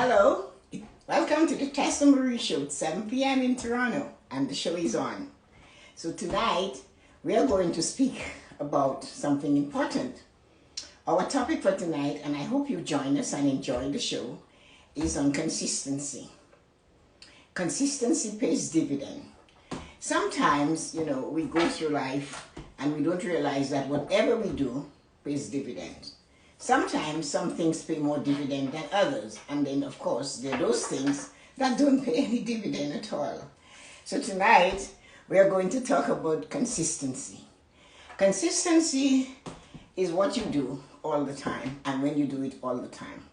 Hello, welcome to the Tessa-Marie show. It's 7 p.m. in Toronto and the show is on. So tonight we are going to speak about something important. Our topic for tonight, and I hope you join us and enjoy the show, is on consistency. Consistency pays dividend. Sometimes, we go through life and we don't realize that whatever we do pays dividends. Sometimes some things pay more dividend than others, and then of course there are those things that don't pay any dividend at all. So tonight we are going to talk about consistency. Consistency is what you do all the time and when you do it all the time.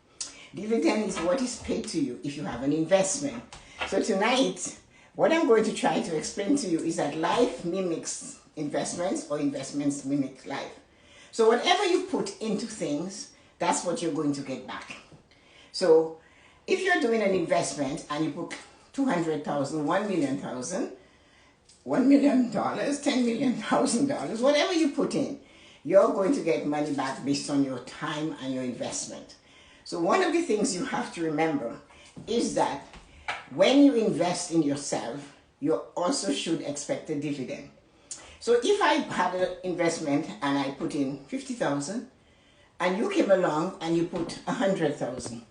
Dividend is what is paid to you if you have an investment. So tonight what I'm going to try to explain to you is that life mimics investments or investments mimic life. So whatever you put into things, that's what you're going to get back. So if you're doing an investment and you put $200,000, $1 million, $1 million, $10 million, $1,000, whatever you put in, you're going to get money back based on your time and your investment. So one of the things you have to remember is that when you invest in yourself, you also should expect a dividend. So if I had an investment and I put in 50,000 and you came along and you put 100,000,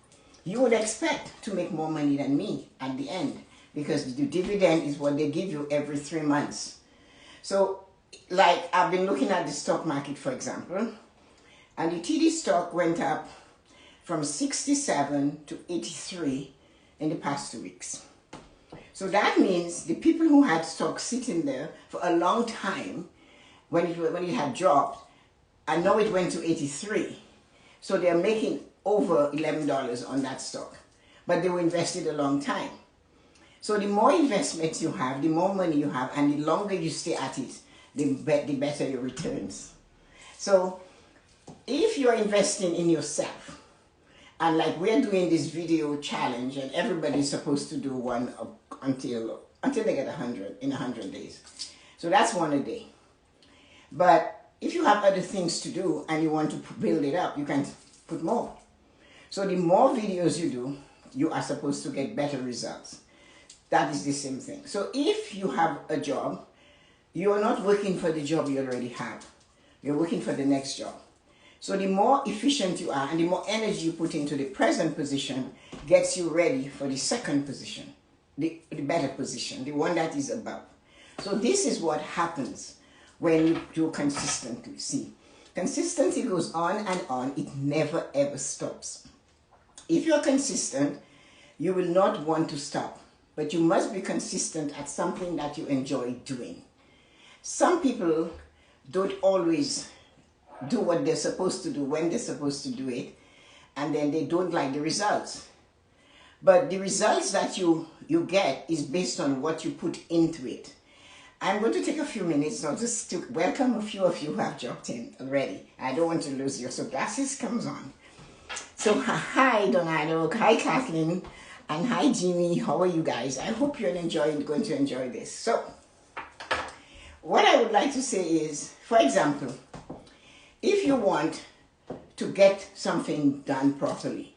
you would expect to make more money than me at the end because the dividend is what they give you every 3 months. So like I've been looking at the stock market, for example, and the TD stock went up from 67 to 83 in the past 2 weeks. So that means the people who had stock sitting there for a long time, when it had dropped, and now it went to 83. So they're making over $11 on that stock, but they were invested a long time. So the more investments you have, the more money you have, and the longer you stay at it, the better your returns. So if you're investing in yourself, and like we're doing this video challenge and everybody's supposed to do one until they get 100 in 100 days. So that's one a day. But if you have other things to do and you want to build it up, you can put more. So the more videos you do, you are supposed to get better results. That is the same thing. So if you have a job, you are not working for the job you already have. You're working for the next job. So the more efficient you are and the more energy you put into the present position gets you ready for the second position, the better position, the one that is above. So this is what happens when you do consistently. See, consistency goes on and on. It never ever stops. If you're consistent, you will not want to stop, but you must be consistent at something that you enjoy doing. Some people don't always do what they're supposed to do when they're supposed to do it, and then they don't like the results. But the results that you get is based on what you put into it. I'm going to take a few minutes now just to welcome a few of you who have dropped in already. I don't want to lose you, so glasses comes on. So hi Donado, hi Kathleen, and hi Jimmy. How are you guys? I hope you're going to enjoy this. So what I would like to say is, for example, if you want to get something done properly,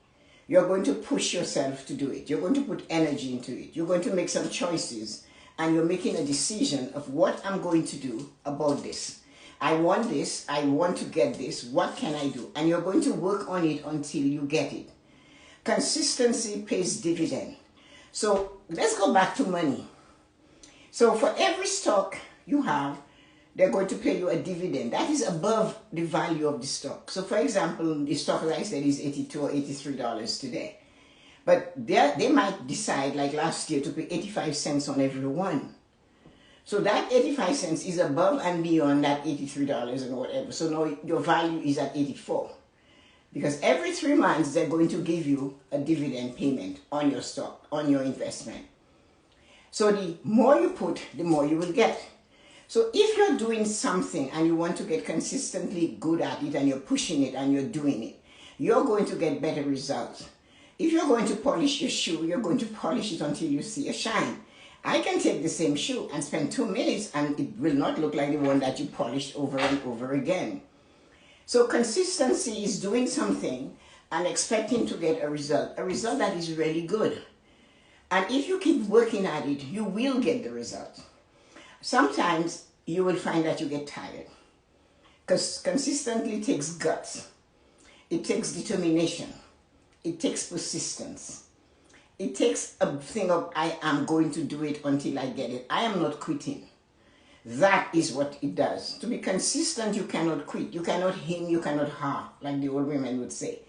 you're going to push yourself to do it. You're going to put energy into it. You're going to make some choices, and you're making a decision of what I'm going to do about this. I want this. I want to get this. What can I do? And you're going to work on it until you get it. Consistency pays dividend. So let's go back to money. So for every stock you have, they're going to pay you a dividend that is above the value of the stock. So for example, the stock, like I said, is $82 or $83 today. But they might decide, like last year, to pay 85 cents on every one. So that 85 cents is above and beyond that $83 and whatever. So now your value is at 84. Because every 3 months, they're going to give you a dividend payment on your stock, on your investment. So the more you put, the more you will get. So if you're doing something and you want to get consistently good at it and you're pushing it and you're doing it, you're going to get better results. If you're going to polish your shoe, you're going to polish it until you see a shine. I can take the same shoe and spend 2 minutes and it will not look like the one that you polished over and over again. So consistency is doing something and expecting to get a result that is really good. And if you keep working at it, you will get the result. Sometimes you will find that you get tired, because consistently takes guts. It takes determination. It takes persistence. It takes a thing of, I am going to do it until I get it. I am not quitting. That is what it does. To be consistent, you cannot quit. You cannot hem, you cannot ha, like the old women would say.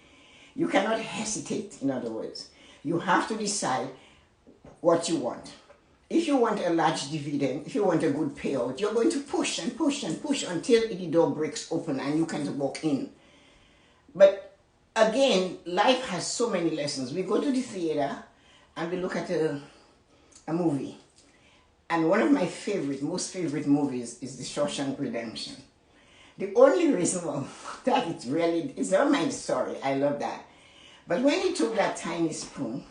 You cannot hesitate, in other words. You have to decide what you want. If you want a large dividend, if you want a good payout, you're going to push and push and push until the door breaks open and you can walk in. But again, life has so many lessons. We go to the theater and we look at a movie. And one of my most favorite movies is The Shawshank Redemption. The only reason why that it's not my story, I love that. But when he took that tiny spoon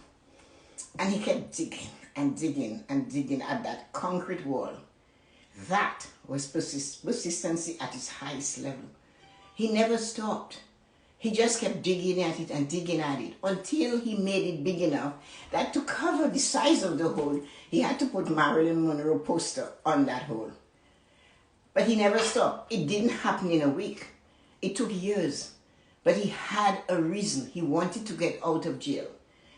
and he kept digging and digging and digging at that concrete wall, that was persistency at its highest level. He never stopped. He just kept digging at it and digging at it until he made it big enough that to cover the size of the hole, he had to put Marilyn Monroe poster on that hole. But he never stopped. It didn't happen in a week. It took years. But he had a reason. He wanted to get out of jail.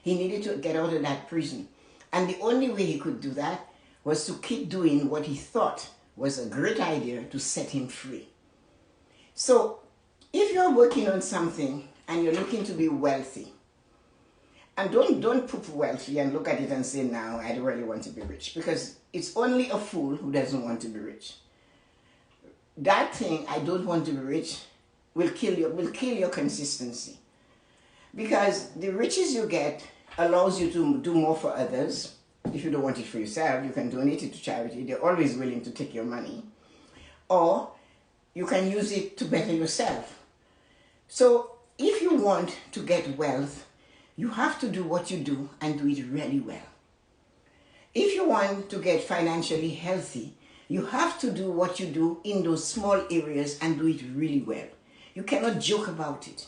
He needed to get out of that prison. And the only way he could do that was to keep doing what he thought was a great idea to set him free. So, if you're working on something and you're looking to be wealthy, and don't put wealthy and look at it and say, now I really want to be rich, because it's only a fool who doesn't want to be rich. That thing, I don't want to be rich, will kill your consistency. Because the riches you get allows you to do more for others. If you don't want it for yourself, you can donate it to charity. They're always willing to take your money. Or you can use it to better yourself. So if you want to get wealth, you have to do what you do and do it really well. If you want to get financially healthy, you have to do what you do in those small areas and do it really well. You cannot joke about it.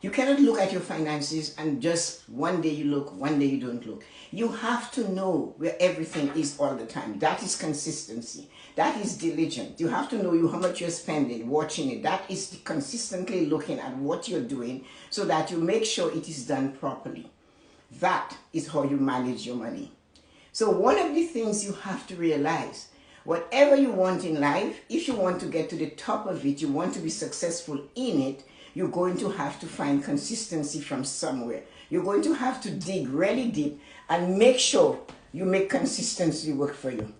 You cannot look at your finances and just one day you look, one day you don't look. You have to know where everything is all the time. That is consistency. That is diligent. You have to know how much you're spending, watching it. That is consistently looking at what you're doing so that you make sure it is done properly. That is how you manage your money. So one of the things you have to realize, whatever you want in life, if you want to get to the top of it, you want to be successful in it, you're going to have to find consistency from somewhere. You're going to have to dig really deep and make sure you make consistency work for you.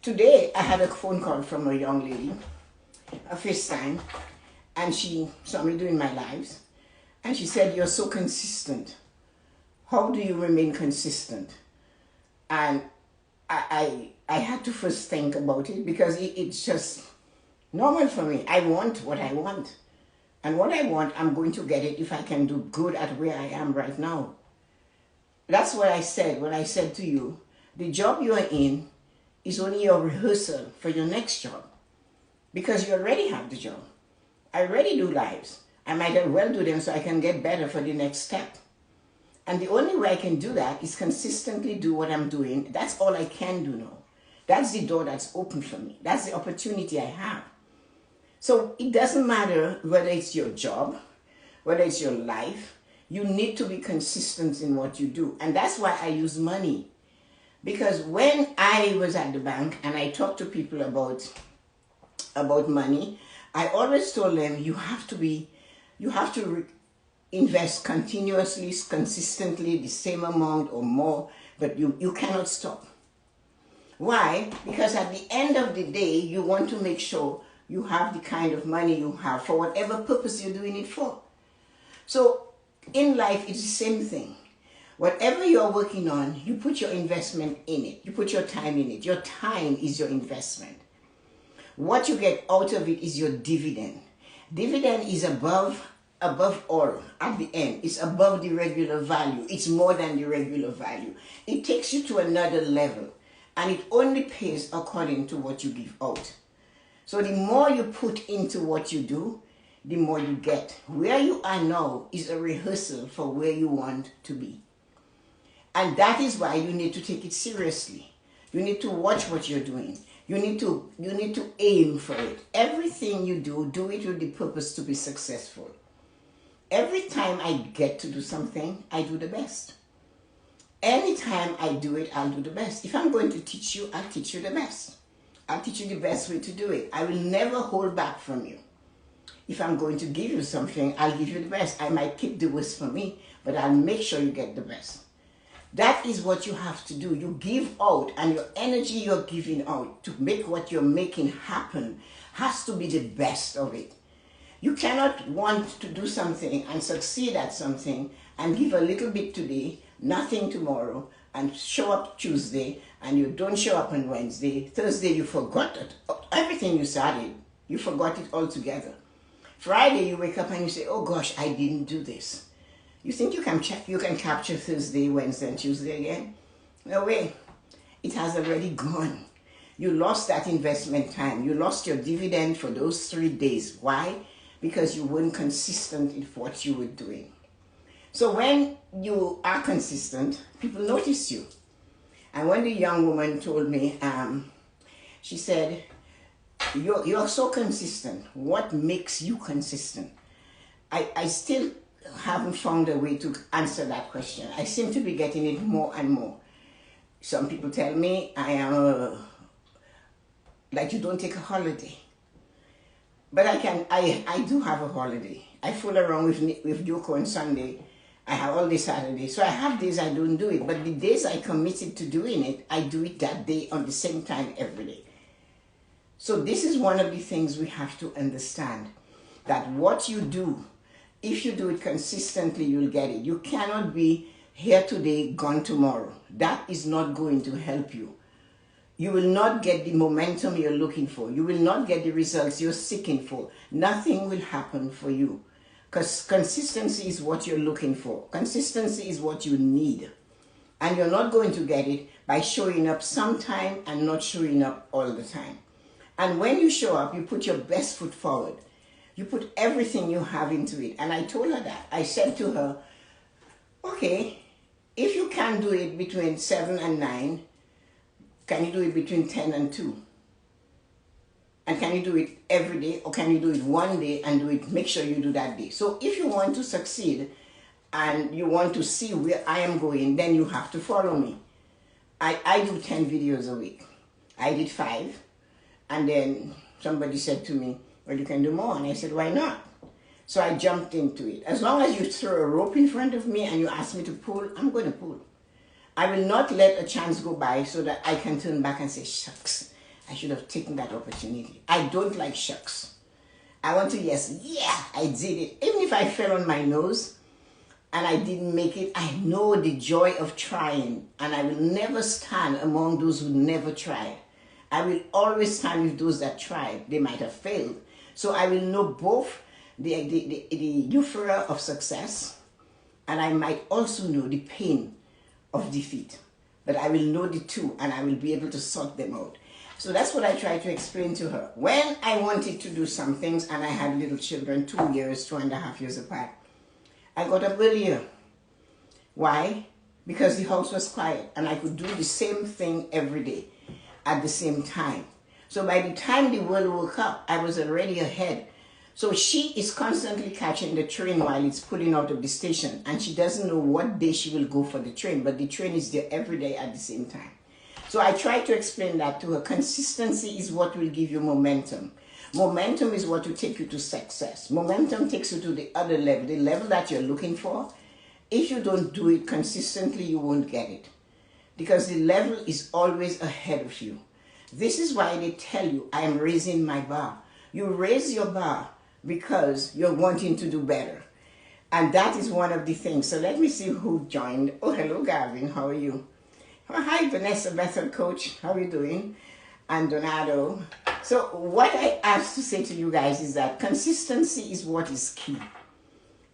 Today, I had a phone call from a young lady, a FaceTime, and she saw me doing my lives, and she said, "You're so consistent. How do you remain consistent?" And I had to first think about it, because it's just normal for me. I want what I want. And what I want, I'm going to get it if I can do good at where I am right now. That's what I said when I said to you, the job you are in is only your rehearsal for your next job. Because you already have the job. I already do lives. I might as well do them so I can get better for the next step. And the only way I can do that is consistently do what I'm doing. That's all I can do now. That's the door that's open for me. That's the opportunity I have. So it doesn't matter whether it's your job, whether it's your life, you need to be consistent in what you do. And that's why I use money. Because when I was at the bank and I talked to people about money, I always told them you have to invest continuously, consistently, the same amount or more, but you cannot stop. Why? Because at the end of the day, you want to make sure you have the kind of money you have for whatever purpose you're doing it for. So in life, it's the same thing. Whatever you're working on, you put your investment in it. You put your time in it. Your time is your investment. What you get out of it is your dividend. Dividend is above all at the end. It's above the regular value. It's more than the regular value. It takes you to another level, and it only pays according to what you give out. So the more you put into what you do, the more you get. Where you are now is a rehearsal for where you want to be. And that is why you need to take it seriously. You need to watch what you're doing. You need to aim for it. Everything you do it with the purpose to be successful. Every time I get to do something, I do the best. Anytime I do it, I'll do the best. If I'm going to teach you, I'll teach you the best. I'll teach you the best way to do it. I will never hold back from you. If I'm going to give you something, I'll give you the best. I might keep the worst for me, but I'll make sure you get the best. That is what you have to do. You give out, and your energy you're giving out to make what you're making happen has to be the best of it. You cannot want to do something and succeed at something and give a little bit today, nothing tomorrow, and show up Tuesday, and you don't show up on Wednesday. Thursday, you forgot it. Everything you started, you forgot it altogether. Friday, you wake up and you say, oh gosh, I didn't do this. You think you can capture Thursday, Wednesday, and Tuesday again? No way. It has already gone. You lost that investment time. You lost your dividend for those 3 days. Why? Because you weren't consistent in what you were doing. So when you are consistent, people notice you. And when the young woman told me, she said, you're so consistent. What makes you consistent? I still haven't found a way to answer that question. I seem to be getting it more and more. Some people tell me I am like you don't take a holiday. But I do have a holiday. I fool around with Joko on Sunday. I have all day Saturday. So I have days I don't do it. But the days I committed to doing it, I do it that day on the same time every day. So this is one of the things we have to understand. That what you do, if you do it consistently, you'll get it. You cannot be here today, gone tomorrow. That is not going to help you. You will not get the momentum you're looking for. You will not get the results you're seeking for. Nothing will happen for you. Because consistency is what you're looking for. Consistency is what you need. And you're not going to get it by showing up sometime and not showing up all the time. And when you show up, you put your best foot forward. You put everything you have into it. And I told her that. I said to her, okay, if you can do it between 7 and 9, can you do it between 10 and 2? And can you do it every day, or can you do it one day and do it, make sure you do that day? So if you want to succeed and you want to see where I am going, then you have to follow me. I do 10 videos a week. I did 5. And then somebody said to me, well, you can do more. And I said, why not? So I jumped into it. As long as you throw a rope in front of me and you ask me to pull, I'm going to pull. I will not let a chance go by so that I can turn back and say, shucks, I should have taken that opportunity. I don't like shucks. I want to, yes, yeah, I did it. Even if I fell on my nose and I didn't make it, I know the joy of trying. And I will never stand among those who never tried. I will always stand with those that tried. They might have failed. So I will know both the euphoria of success, and I might also know the pain of defeat. But I will know the two, and I will be able to sort them out. So that's what I try to explain to her. When I wanted to do some things, and I had little children, 2 years, 2.5 years apart, I got up earlier. Why? Because the house was quiet, and I could do the same thing every day at the same time. So by the time the world woke up, I was already ahead. So she is constantly catching the train while it's pulling out of the station, and she doesn't know what day she will go for the train, but the train is there every day at the same time. So I try to explain that to her. Consistency is what will give you momentum. Momentum is what will take you to success. Momentum takes you to the other level, the level that you're looking for. If you don't do it consistently, you won't get it, because the level is always ahead of you. This is why they tell you, I am raising my bar. You raise your bar because you're wanting to do better. And that is one of the things. So let me see who joined. Oh, hello, Gavin. How are you? Oh, hi, Vanessa Bethel, Coach. How are you doing? And Donato. So what I have to say to you guys is that consistency is what is key.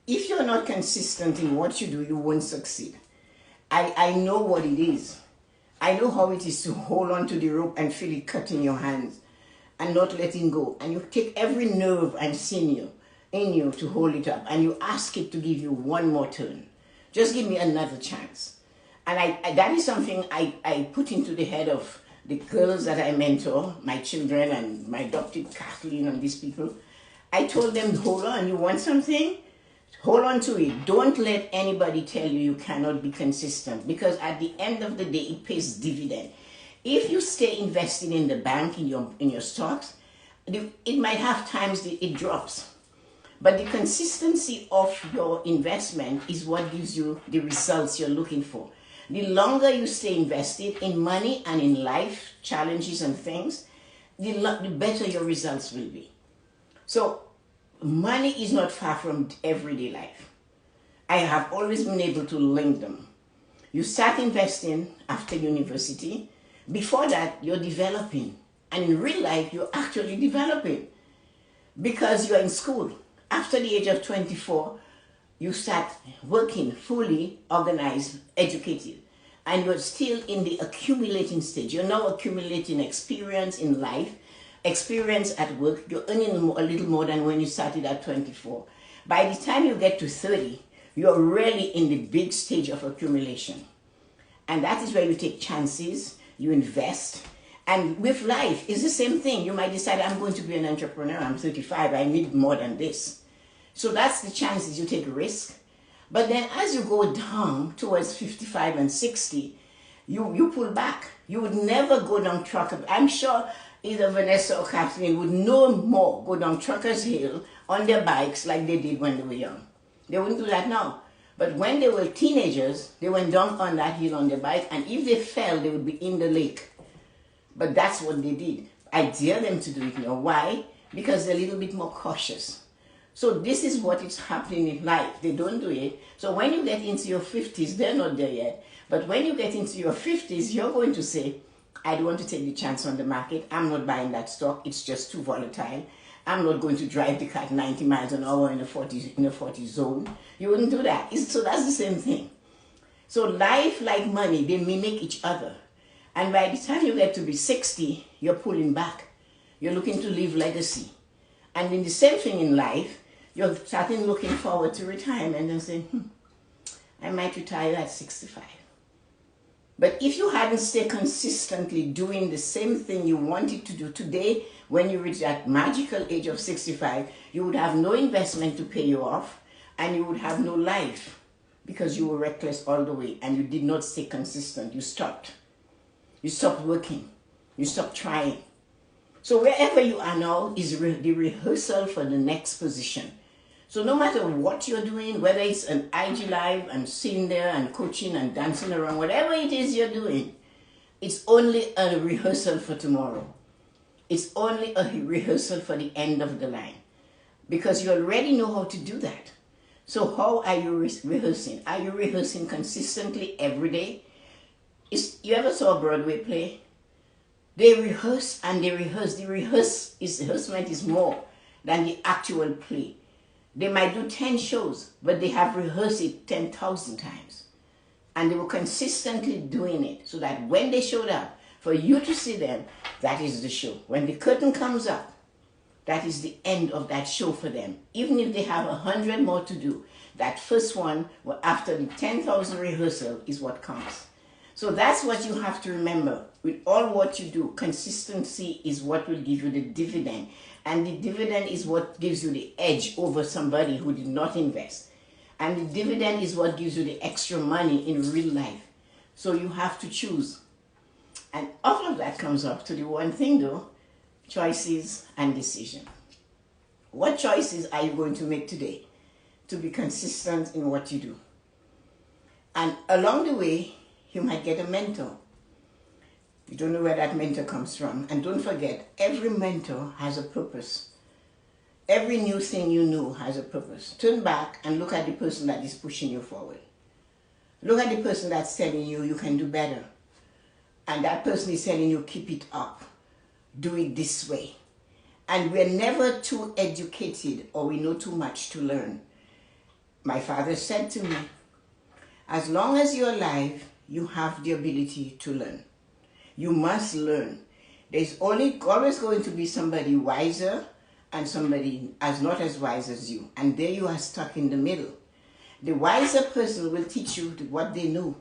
If you're not consistent in what you do, you won't succeed. I know what it is. I know how it is to hold on to the rope and feel it cut in your hands and not letting go. And you take every nerve and sinew in you to hold it up, and you ask it to give you one more turn. Just give me another chance. And that is something I put into the head of the girls that I mentor, my children and my adopted Kathleen and these people. I told them, hold on, you want something? Hold on to it. Don't let anybody tell you you cannot be consistent, because at the end of the day, it pays dividend. If you stay invested in the bank, in your stocks, it might have times it drops. But the consistency of your investment is what gives you the results you're looking for. The longer you stay invested in money and in life challenges and things, the better your results will be. So money is not far from everyday life. I have always been able to link them. You start investing after university. Before that, you're developing. And in real life, you're actually developing because you're in school. After the age of 24, you start working fully organized, educated, and you're still in the accumulating stage. You're now accumulating experience in life, experience at work. You're earning a little more than when you started at 24. By the time you get to 30, you're really in the big stage of accumulation. And that is where you take chances, you invest. And with life, it's the same thing. You might decide, I'm going to be an entrepreneur. I'm 35. I need more than this. So that's the chances. You take a risk. But then as you go down towards 55 and 60, you pull back. You would never go down Trucker. I'm sure either Vanessa or Kathleen would no more go down Truckers Hill on their bikes like they did when they were young. They wouldn't do that now. But when they were teenagers, they went down on that hill on their bike, and if they fell, they would be in the lake. But that's what they did. I dare them to do it now. Why? Because they're a little bit more cautious. So this is what is happening in life. They don't do it. So when you get into your 50s, they're not there yet. But when you get into your 50s, you're going to say, I don't want to take the chance on the market. I'm not buying that stock. It's just too volatile. I'm not going to drive the car at 90 miles an hour in a 40 zone. You wouldn't do that. So that's the same thing. So life, like money, they mimic each other. And by the time you get to be 60, you're pulling back. You're looking to leave legacy. And in the same thing in life, you're starting looking forward to retirement and saying, I might retire at 65. But if you hadn't stayed consistently doing the same thing you wanted to do today, when you reach that magical age of 65, you would have no investment to pay you off, and you would have no life because you were reckless all the way and you did not stay consistent. You stopped. You stopped working. You stopped trying. So wherever you are now is the rehearsal for the next position. So no matter what you're doing, whether it's an IG Live and sitting there and coaching and dancing around, whatever it is you're doing, it's only a rehearsal for tomorrow. It's only a rehearsal for the end of the line. Because you already know how to do that. So how are you rehearsing? Are you rehearsing consistently every day? You ever saw a Broadway play? They rehearse and they rehearse. The rehearsement is more than the actual play. They might do 10 shows, but they have rehearsed it 10,000 times. And they were consistently doing it so that when they showed up, for you to see them, that is the show. When the curtain comes up, that is the end of that show for them. Even if they have 100 more to do, that first one, after the 10,000 rehearsal, is what counts. So that's what you have to remember. With all what you do, consistency is what will give you the dividend. And the dividend is what gives you the edge over somebody who did not invest. And the dividend is what gives you the extra money in real life. So you have to choose. And all of that comes up to the one thing though, choices and decision. What choices are you going to make today to be consistent in what you do? And along the way, you might get a mentor. You don't know where that mentor comes from. And don't forget, every mentor has a purpose. Every new thing you know has a purpose. Turn back and look at the person that is pushing you forward. Look at the person that's telling you you can do better. And that person is telling you keep it up. Do it this way. And we're never too educated or we know too much to learn. My father said to me, as long as you're alive, you have the ability to learn. You must learn. There's always going to be somebody wiser and somebody as not as wise as you. And there you are stuck in the middle. The wiser person will teach you what they know.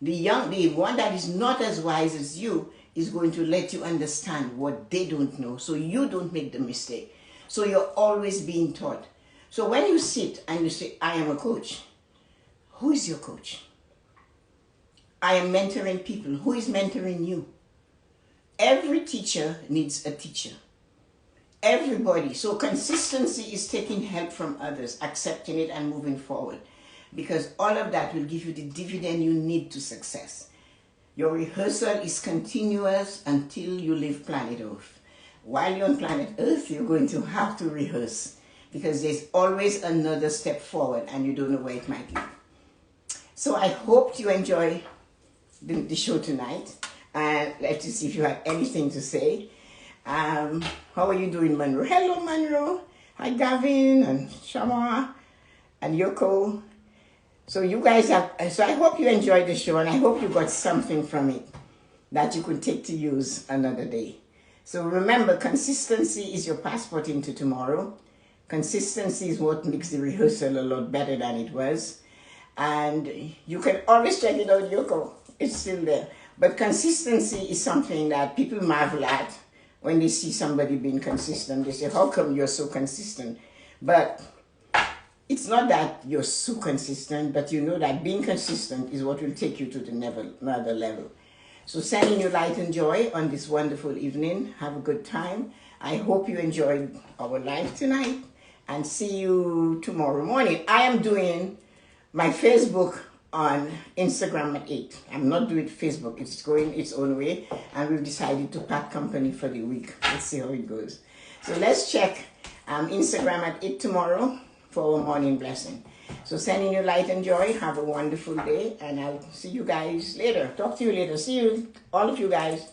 The one that is not as wise as you is going to let you understand what they don't know, so you don't make the mistake. So you're always being taught. So when you sit and you say, I am a coach, who is your coach? I am mentoring people. Who is mentoring you? Every teacher needs a teacher. Everybody. So consistency is taking help from others, accepting it and moving forward. Because all of that will give you the dividend you need to success. Your rehearsal is continuous until you leave planet Earth. While you're on planet Earth, you're going to have to rehearse. Because there's always another step forward and you don't know where it might lead. So I hope you enjoy the show tonight. And let's see if you have anything to say. How are you doing, Monroe? Hello, Monroe. Hi, Gavin and Shama and Yoko. So you guys so I hope you enjoyed the show and I hope you got something from it that you could take to use another day. So remember, consistency is your passport into tomorrow. Consistency is what makes the rehearsal a lot better than it was. And you can always check it out, Yoko. It's still there. But consistency is something that people marvel at when they see somebody being consistent. They say, how come you're so consistent? But it's not that you're so consistent, but you know that being consistent is what will take you to the another level. So sending you light and joy on this wonderful evening. Have a good time. I hope you enjoyed our live tonight and see you tomorrow morning. I am doing my Facebook on Instagram at 8. I'm not doing Facebook. It's going its own way. And we've decided to part company for the week. Let's see how it goes. So let's check Instagram at 8 tomorrow for our morning blessing. So sending you light and joy. Have a wonderful day. And I'll see you guys later. Talk to you later. See you, all of you guys.